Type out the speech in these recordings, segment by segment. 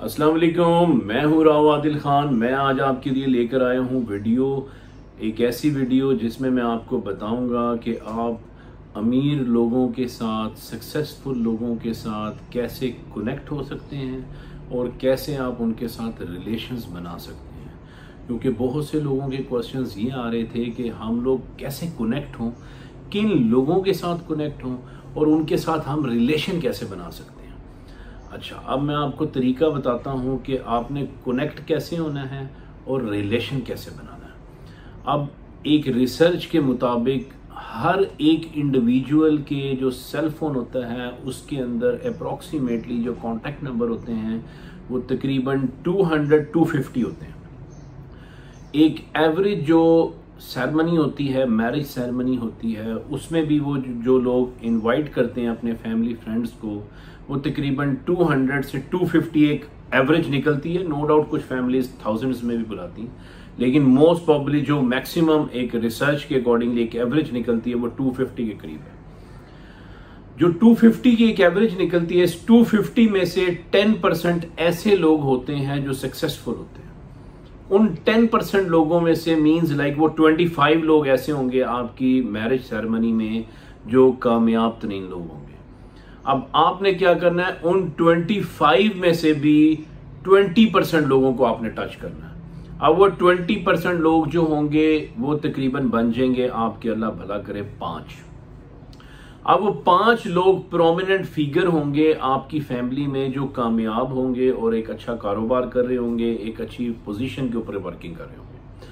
अस्सलाम वालेकुम, मैं हूँ राव आदिल खान। मैं आज आपके लिए लेकर आया हूँ वीडियो, एक ऐसी वीडियो जिसमें मैं आपको बताऊंगा कि आप अमीर लोगों के साथ, सक्सेसफुल लोगों के साथ कैसे कनेक्ट हो सकते हैं और कैसे आप उनके साथ रिलेशंस बना सकते हैं। क्योंकि बहुत से लोगों के क्वेश्चंस ये आ रहे थे कि हम लोग कैसे कनेक्ट हों, किन लोगों के साथ कनेक्ट हों और उनके साथ हम रिलेशन कैसे बना सकते हैं। अच्छा, अब मैं आपको तरीका बताता हूँ कि आपने कनेक्ट कैसे होना है और रिलेशन कैसे बनाना है। अब एक रिसर्च के मुताबिक हर एक इंडिविजुअल के जो सेल फोन होता है उसके अंदर अप्रॉक्सीमेटली जो कॉन्टैक्ट नंबर होते हैं वो तकरीबन 200-250 होते हैं। एक एवरेज जो सेरेमनी होती है, मैरिज सेरेमनी होती है, उसमें भी वो जो लोग इनवाइट करते हैं अपने फैमिली फ्रेंड्स को, वो तकरीबन 200 से 250 एक एवरेज निकलती है। नो डाउट कुछ फैमिलीज थाउजेंड्स में भी बुलाती हैं, लेकिन मोस्ट प्रॉब्ली जो मैक्सिमम एक रिसर्च के अकॉर्डिंगली एक एवरेज निकलती है वो 250 के करीब है। जो 250 की एक एवरेज निकलती है, इस 250 में से 10% ऐसे लोग होते हैं जो सक्सेसफुल होते हैं। उन 10% लोगों में से मींस लाइक वो 25 लोग ऐसे होंगे आपकी मैरिज सेरेमनी में जो कामयाब तरीन लोग होंगे। अब आपने क्या करना है, उन 25 में से भी 20% लोगों को आपने टच करना है। अब वो 20% लोग जो होंगे वो तकरीबन बन जाएंगे आपके, अल्लाह भला करे, 5। अब वो 5 लोग प्रोमिनेंट फिगर होंगे आपकी फैमिली में जो कामयाब होंगे और एक अच्छा कारोबार कर रहे होंगे, एक अच्छी पोजीशन के ऊपर वर्किंग कर रहे होंगे।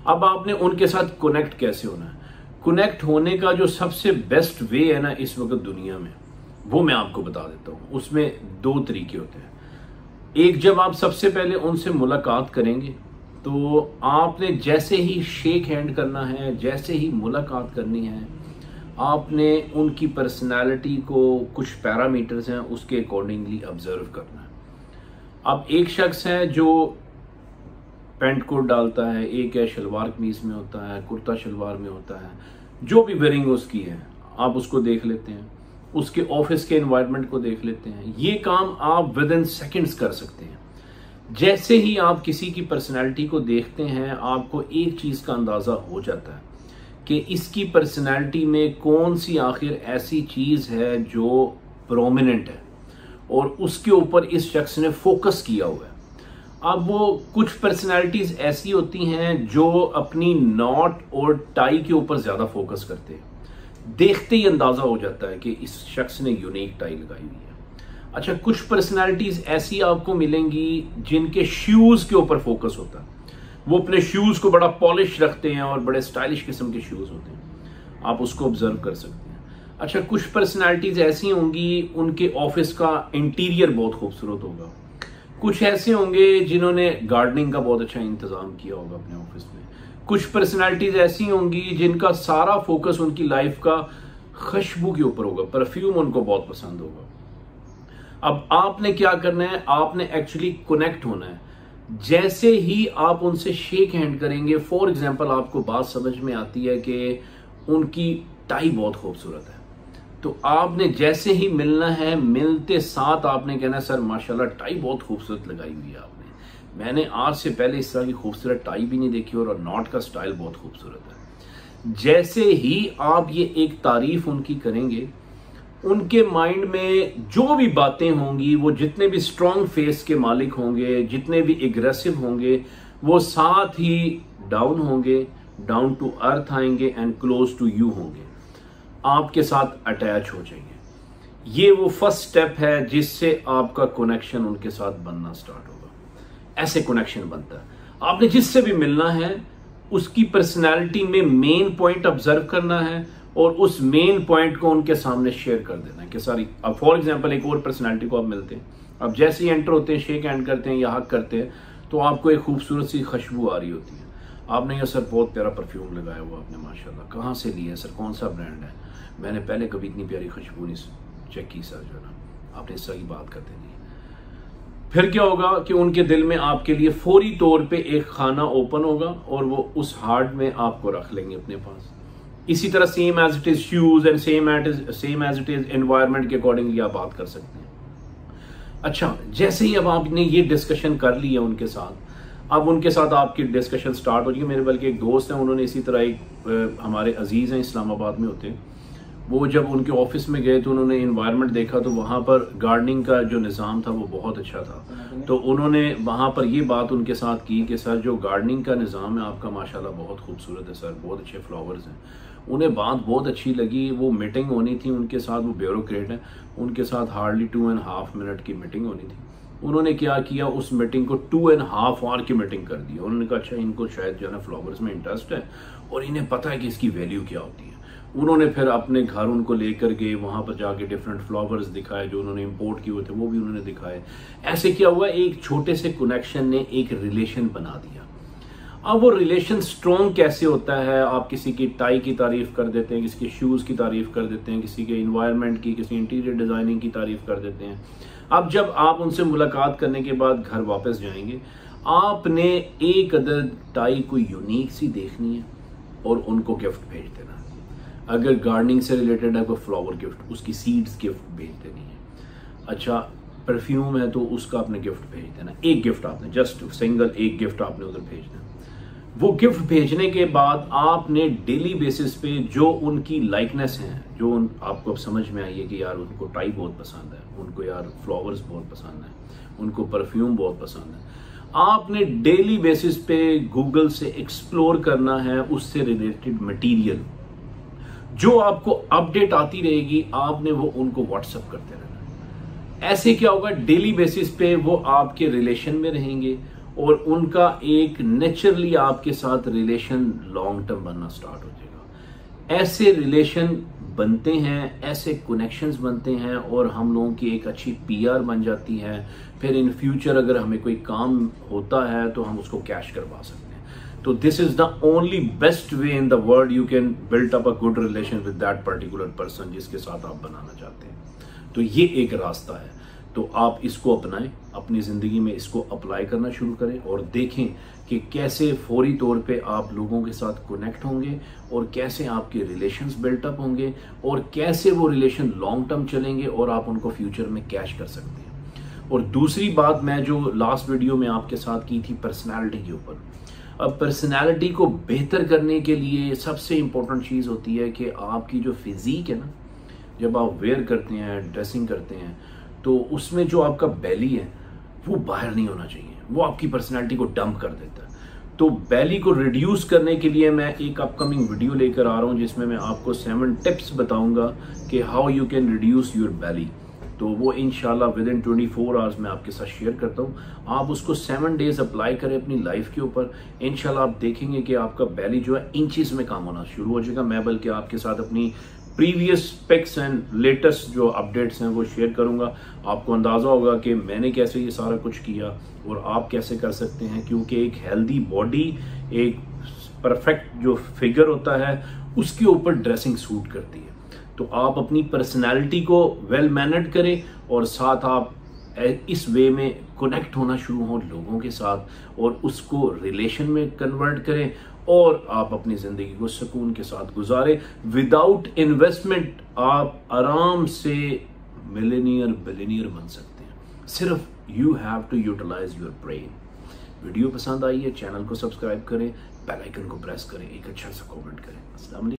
अब आपने उनके साथ कनेक्ट कैसे होना है। कनेक्ट होने का जो सबसे बेस्ट वे है ना इस वक्त दुनिया में, वो मैं आपको बता देता हूं। उसमें 2 तरीके होते हैं। एक, जब आप सबसे पहले उनसे मुलाकात करेंगे तो आपने जैसे ही शेक हैंड करना है, जैसे ही मुलाकात करनी है, आपने उनकी पर्सनालिटी को कुछ पैरामीटर्स हैं उसके अकॉर्डिंगली ऑब्जर्व करना है। अब एक शख्स है जो पैंट कोट डालता है, एक है शलवार कमीज में होता है, कुर्ता शलवार में होता है, जो भी वेयरिंग उसकी है आप उसको देख लेते हैं, उसके ऑफिस के एनवायरनमेंट को देख लेते हैं। ये काम आप विद इन सेकेंड्स कर सकते हैं। जैसे ही आप किसी की पर्सनैलिटी को देखते हैं आपको एक चीज का अंदाजा हो जाता है कि इसकी पर्सनैलिटी में कौन सी आखिर ऐसी चीज है जो प्रोमिनेंट है और उसके ऊपर इस शख्स ने फोकस किया हुआ है। अब वो कुछ पर्सनैलिटीज ऐसी होती हैं जो अपनी नॉट और टाई के ऊपर ज्यादा फोकस करते हैं। देखते ही अंदाजा हो जाता है कि इस शख्स ने यूनिक टाई लगाई हुई है। अच्छा, कुछ पर्सनैलिटीज ऐसी आपको मिलेंगी जिनके शूज के ऊपर फोकस होता है। वो अपने शूज को बड़ा पॉलिश रखते हैं और बड़े स्टाइलिश किस्म के शूज होते हैं, आप उसको ऑब्जर्व कर सकते हैं। अच्छा, कुछ पर्सनैलिटीज ऐसी होंगी उनके ऑफिस का इंटीरियर बहुत खूबसूरत होगा। कुछ ऐसे होंगे जिन्होंने गार्डनिंग का बहुत अच्छा इंतजाम किया होगा अपने ऑफिस में। कुछ पर्सनालिटीज ऐसी होंगी जिनका सारा फोकस उनकी लाइफ का खुशबू के ऊपर होगा, परफ्यूम उनको बहुत पसंद होगा। अब आपने क्या करना है, आपने एक्चुअली कनेक्ट होना है। जैसे ही आप उनसे शेक हैंड करेंगे, फॉर एग्जांपल आपको बात समझ में आती है कि उनकी टाई बहुत खूबसूरत है, तो आपने जैसे ही मिलना है, मिलते साथ आपने कहना है, सर माशाल्लाह टाई बहुत खूबसूरत लगाई हुई है आपने, मैंने आज से पहले इस तरह की खूबसूरत टाई भी नहीं देखी और नॉट का स्टाइल बहुत खूबसूरत है। जैसे ही आप ये एक तारीफ उनकी करेंगे, उनके माइंड में जो भी बातें होंगी, वो जितने भी स्ट्रॉन्ग फेस के मालिक होंगे, जितने भी एग्रेसिव होंगे, वो साथ ही डाउन होंगे, डाउन टू अर्थ आएंगे एंड क्लोज टू यू होंगे, आपके साथ अटैच हो जाएंगे। ये वो फर्स्ट स्टेप है जिससे आपका कनेक्शन उनके साथ बनना स्टार्ट होगा। ऐसे कनेक्शन बनता है। आपने जिससे भी मिलना है उसकी पर्सनैलिटी में मेन पॉइंट ऑब्जर्व करना है और उस मेन पॉइंट को उनके सामने शेयर कर देना है कि सारी। अब फॉर एग्जांपल एक और पर्सनैलिटी को आप मिलते हैं, अब जैसे ही एंटर होते हैं, शेक हैंड करते हैं या हक करते हैं, तो आपको एक खूबसूरत सी खुशबू आ रही होती है। आपने ये सर बहुत प्यारा परफ्यूम लगाया हुआ आपने, माशाल्लाह, कहाँ से लिया सर, कौन सा ब्रांड है, मैंने पहले कभी इतनी प्यारी खुशबू नहीं चेक की सर, जो है ना। आपने इस तरह की बात करते नहीं। फिर क्या होगा कि उनके दिल में आपके लिए फौरी तौर पे एक खाना ओपन होगा और वो उस हार्ट में आपको रख लेंगे अपने पास। इसी तरह same as it is shoes and same as it is environment के अकॉर्डिंगली आप बात कर सकते हैं। अच्छा, जैसे ही अब आपने ये डिस्कशन कर ली है उनके साथ, अब उनके साथ आपकी डिस्कशन स्टार्ट हो रही है। मेरे बल्कि एक दोस्त हैं, उन्होंने इसी तरह एक हमारे अजीज़ हैं इस्लामाबाद में होते हैं, वो जब उनके ऑफिस में गए तो उन्होंने इन्वायरमेंट देखा तो वहाँ पर गार्डनिंग का जो निज़ाम था वो बहुत अच्छा था। तो उन्होंने वहाँ पर ये बात उनके साथ की कि सर जो गार्डनिंग का निज़ाम है आपका माशाल्लाह बहुत खूबसूरत है सर, बहुत अच्छे फ्लावर्स हैं। उन्हें बात बहुत अच्छी लगी। वो मीटिंग होनी थी उनके साथ, वो ब्यूरोक्रेट है, उनके साथ हार्डली 2.5 मिनट की मीटिंग होनी थी। उन्होंने क्या किया, उस मीटिंग को 2.5 आवर की मीटिंग कर दी। उन्होंने कहा अच्छा इनको शायद जो है ना फ्लावर्स में इंटरेस्ट है और इन्हें पता है कि इसकी वैल्यू क्या होती है। उन्होंने फिर अपने घर उनको लेकर गए, वहाँ पर जाके डिफरेंट फ्लावर्स दिखाए जो उन्होंने इंपोर्ट किए हुए थे, वो भी उन्होंने दिखाए। ऐसे क्या हुआ, एक छोटे से कनेक्शन ने एक रिलेशन बना दिया। अब वो रिलेशन स्ट्रॉन्ग कैसे होता है, आप किसी की टाई की तारीफ कर देते हैं, किसी के शूज़ की तारीफ कर देते हैं, किसी के इन्वायरमेंट की, किसी इंटीरियर डिज़ाइनिंग की तारीफ कर देते हैं। अब जब आप उनसे मुलाकात करने के बाद घर वापस जाएंगे, आपने एक अदद टाई कोई यूनिक सी देखनी है और उनको गिफ्ट भेज देना। अगर गार्डनिंग से रिलेटेड है कोई फ्लावर गिफ्ट, उसकी सीड्स गिफ्ट भेज देनी है। अच्छा परफ्यूम है तो उसका आपने गिफ्ट भेज देना, एक गिफ्ट आपने जस्ट सिंगल एक गिफ्ट आपने उधर भेजना। वो गिफ्ट भेजने के बाद आपने डेली बेसिस पे जो उनकी लाइकनेस है, जो आपको अब समझ में आई है कि यार उनको टाई बहुत पसंद है, उनको यार फ्लावर्स बहुत पसंद है, उनको परफ्यूम बहुत पसंद है, आपने डेली बेसिस पे गूगल से एक्सप्लोर करना है उससे रिलेटेड मटेरियल। जो आपको अपडेट आती रहेगी आपने वो उनको व्हाट्सएप करते रहना। ऐसे क्या होगा, डेली बेसिस पे वो आपके रिलेशन में रहेंगे और उनका एक नेचुरली आपके साथ रिलेशन लॉन्ग टर्म बनना स्टार्ट हो जाएगा। ऐसे रिलेशन बनते हैं, ऐसे कनेक्शंस बनते हैं और हम लोगों की एक अच्छी पीआर बन जाती है। फिर इन फ्यूचर अगर हमें कोई काम होता है तो हम उसको कैश करवा सकते हैं। तो this is the only best way in the world you can build up a good relation with that particular person जिसके साथ आप बनाना चाहते हैं। तो ये एक रास्ता है, तो आप इसको अपनाएं, अपनी ज़िंदगी में इसको अप्लाई करना शुरू करें और देखें कि कैसे फौरी तौर पे आप लोगों के साथ कनेक्ट होंगे और कैसे आपके रिलेशंस बिल्टअप होंगे और कैसे वो रिलेशन लॉन्ग टर्म चलेंगे और आप उनको फ्यूचर में कैश कर सकते हैं। और दूसरी बात मैं जो लास्ट वीडियो में आपके साथ की थी पर्सनैलिटी के ऊपर, अब पर्सनैलिटी को बेहतर करने के लिए सबसे इम्पोर्टेंट चीज़ होती है कि आपकी जो फिज़ीक है ना, जब आप वेयर करते हैं, ड्रेसिंग करते हैं, तो उसमें जो आपका बेली है वो बाहर नहीं होना चाहिए, वो आपकी पर्सनैलिटी को डंप कर देता है। तो बेली को रिड्यूस करने के लिए मैं एक अपकमिंग वीडियो लेकर आ रहा हूँ जिसमें मैं आपको 7 टिप्स बताऊंगा कि how you can reduce your belly. तो वो इंशाल्लाह विद इन 24 आवर्स मैं आपके साथ शेयर करता हूँ। आप उसको 7 डेज अप्लाई करें अपनी लाइफ के ऊपर, इंशाल्लाह आप देखेंगे कि आपका बेली जो है इंचेस में काम होना शुरू हो जाएगा। मैं बल्कि आपके साथ अपनी प्रीवियस पिक्स एंड लेटेस्ट जो अपडेट्स हैं वो शेयर करूंगा। आपको अंदाज़ा होगा कि मैंने कैसे ये सारा कुछ किया और आप कैसे कर सकते हैं, क्योंकि एक हेल्दी बॉडी, एक परफेक्ट जो फिगर होता है उसके ऊपर ड्रेसिंग सूट करती है। तो आप अपनी पर्सनैलिटी को वेल मैनेज करें और साथ आप इस वे में कनेक्ट होना शुरू हो लोगों के साथ और उसको रिलेशन में कन्वर्ट करें और आप अपनी ज़िंदगी को सुकून के साथ गुजारें। विदाउट इन्वेस्टमेंट आप आराम से मिलेनियर बिलियनियर बन सकते हैं। सिर्फ you have to utilise your brain. Video पसंद आई है, चैनल को सब्सक्राइब करें, बेल आइकन को प्रेस करें, एक अच्छा सा कमेंट करें। अस्सलाम वालेकुम।